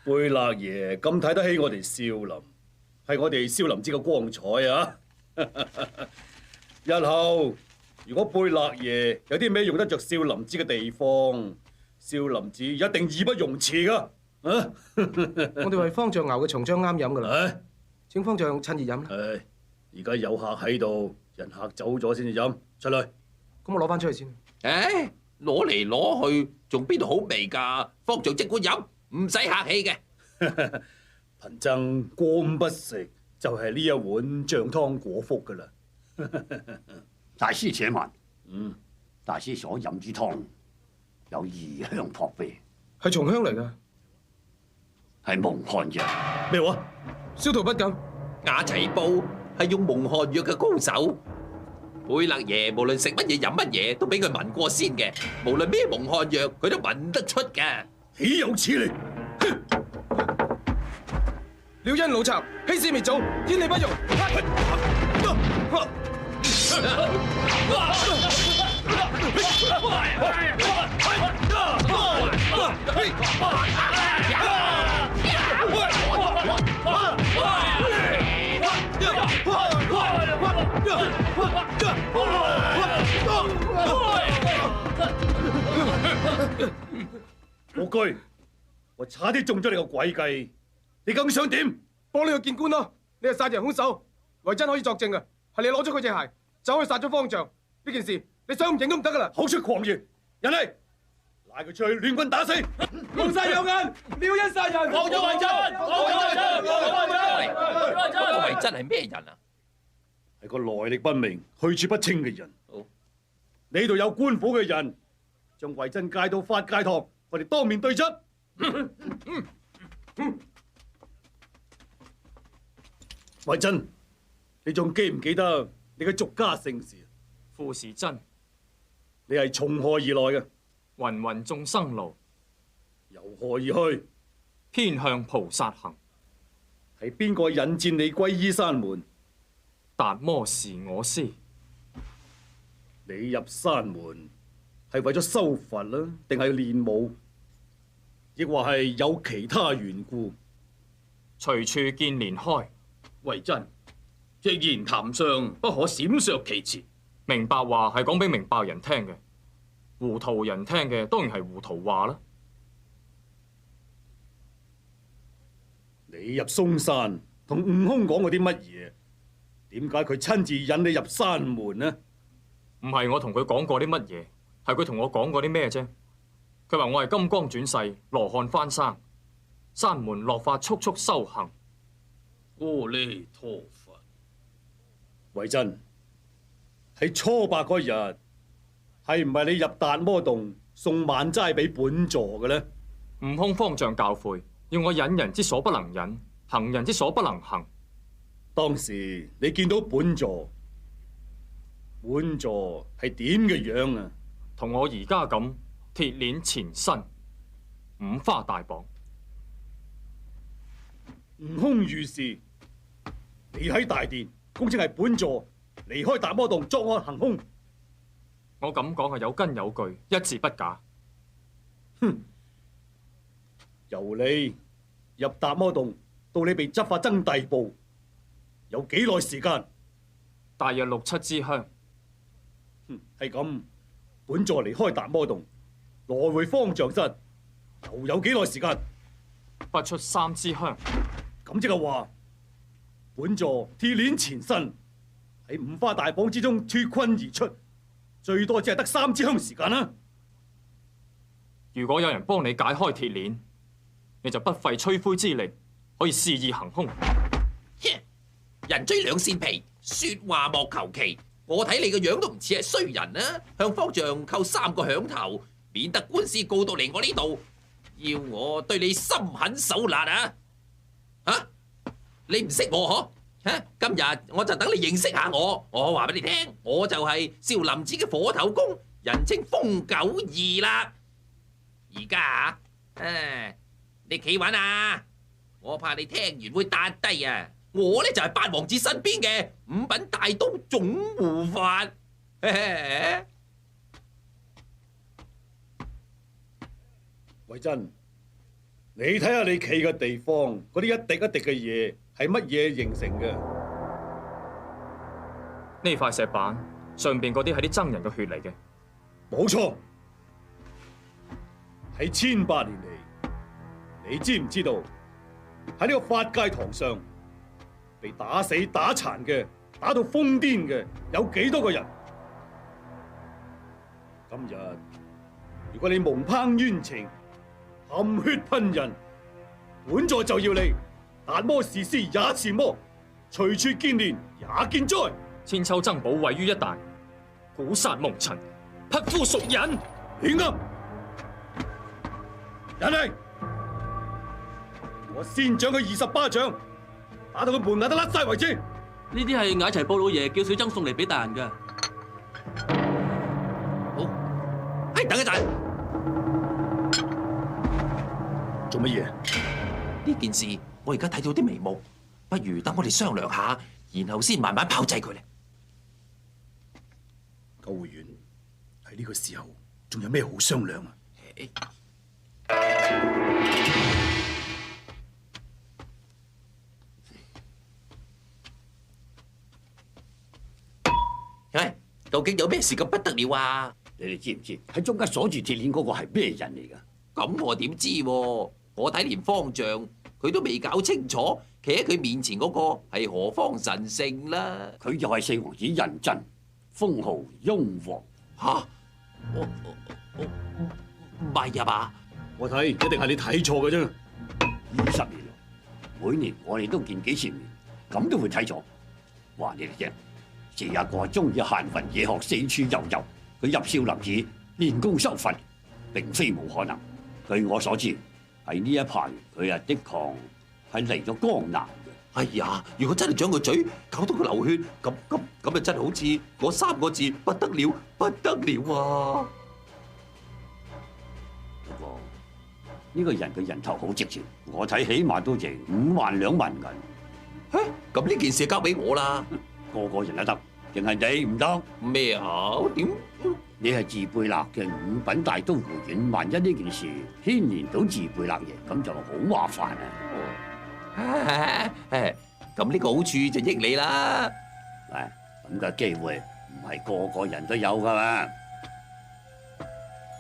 貝勒爺咁睇得起我哋少林，係我哋少林寺嘅光彩啊！日後如果貝勒爺有啲咩用得着少林寺嘅地方，少林寺一定義不容辭噶。啊！我哋為方丈熬嘅松漿啱飲噶啦，請方丈趁熱飲啦。而家有客喺度，人客走咗先至飲，出嚟。咁我攞翻出去先。誒，攞嚟攞去，仲邊度好味㗎？方丈即管飲，唔使客氣嘅。貧僧過午不食，就係呢一碗醬湯果腹㗎啦。大師且慢。大師所飲之湯有異香撲鼻，係松香嚟㗎，係蒙汗藥。咩話？消徒不敢。雅齊布係用蒙汗藥嘅高手，貝勒爺無論食乜嘢飲乜嘢都俾佢聞過先嘅，無論咩蒙汗藥佢都聞得出嘅。豈有此理！廖恩老賊，欺師滅祖，天理不容。無懼，我差啲中咗你個詭計，你究竟想點？幫你個見官咯，你係殺人兇手，維真可以作證嘅，係你攞咗佢隻鞋，走去殺咗方丈，呢件事你想唔認都唔得噶啦！口出狂言，人嚟，拉佢出去亂棍打死！蒙晒有眼，廖恩殺人，放咗維真，放咗維真，放咗維真，嗰個維真係咩人啊？係個來歷不明、去處不清嘅人。呢度有官府嘅人，將維真介到法界堂，我哋當面對質。維真，你仲記唔記得你嘅俗家姓氏？傅時珍。你係從何而來嘅？芸芸眾生路。由何而去？偏向菩薩行。係邊個引薦你皈依山門？達摩是我師。你入山門係為咗修佛啦，定係練武？亦或係有其他緣故？隨處見蓮開。維真，直言談上，不可閃爍其詞。明白話係講俾明白人聽嘅，糊塗人聽嘅當然係糊塗話啦。你入嵩山同悟空講過啲乜嘢？點解佢親自引你入山門呢？唔係我同佢講過啲乜嘢，係佢同我講過啲咩啫？佢話我係金剛轉世，羅漢翻生，山門落法速速修行。阿彌陀佛。維真，喺初八嗰日，係唔係你入達摩洞送晚齋俾本座嘅呢？悟空方丈教誨，要我忍人之所不能忍，行人之所不能行。當時你見到本座係點嘅樣啊？同我而家咁，鐵鏈纏身，五花大綁。悟空遇事，你喺大殿，公稱係本座離開達摩洞作案行兇。我咁講係有根有據，一字不假。哼！由你入達摩洞到你被執法僧逮捕，有幾耐時間？大約6、7支香。係咁，本座離開達摩洞，來回方丈室，又有幾耐時間？不出3支香。咁即係話，本座鐵鏈纏身，喺五花大綁之中脫困而出，最多只係得3支香時間啦。如果有人幫你解開鐵鏈，你就不費吹灰之力，可以肆意行兇。人追兩扇皮，說話莫求其。我睇你個樣都唔似係衰人啊！向方丈扣3個響頭，免得官司告到嚟我呢度，要我對你心狠手辣啊！啊！你唔識我嗬？吓！今日我就等你認識下我。我話俾你聽，我就係少林寺嘅火頭公，人稱瘋狗二啦。而家你企穩啊！我怕你聽完會撻低啊！我呢就係八王子身邊嘅5品大刀總護法。維真，你睇下你企嘅地方，嗰啲一滴一滴嘅嘢係乜嘢形成嘅？呢塊石板上邊嗰啲係啲僧人嘅血嚟嘅。冇錯，喺1800年嚟，你知唔知道喺呢個法界堂上被打死打殘嘅打到瘋癲嘅有幾多個人？今日如果你蒙烹冤情、含血噴人，本座就要你達摩士師也是魔，隨處見連也見災。千秋僧寶位於一旦，古剎蒙塵，匹夫屬人。亂噏！人嚟！我先掌佢20巴掌，打到佢門牙都甩晒為止。呢啲係瓦齊布老爺叫小僧送嚟俾大人㗎。好，等一陣，做乜嘢？呢件事我而家睇到啲眉目，不如等我哋商量下，然後先慢慢炮製佢咧。救護員喺呢個時候仲有咩好商量啊？喂，究竟有咩事咁不得了啊？你哋知唔知喺中間鎖住鐵鏈嗰個係咩人嚟㗎？咁我點知喎？我睇連方丈佢都未搞清楚，企喺佢面前嗰個係何方神聖啦？佢就係四王子胤禛，封號雍王。吓？唔係啊嘛？我睇一定係你睇錯嘅啫。20年啦，每年我哋都見幾次面，咁都會睇錯。話你哋聽，這一個中意閒雲野鶴，四處遊遊，佢入少林寺練功修佛，並非冇可能。據我所知，喺呢一排佢啊的確係嚟咗江南嘅。哎呀，如果真係掌佢嘴，搞到佢流血，咁啊真係好似嗰3個字不得了，不得了啊！不過呢個人嘅人頭好值錢，我睇起碼都值5萬2萬銀。咁呢件事交俾我啦，個個人都得，淨係你唔得。咩啊？點？你係自貝勒嘅5品大都護院，萬一呢件事牽連到自貝勒爺，咁就好麻煩啊！咁呢個好處就益你啦。咁嘅機會唔係個個人都有噶嘛。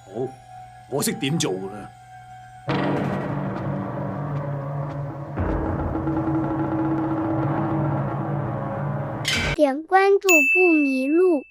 好，我識點做噶啦。點關注不迷路。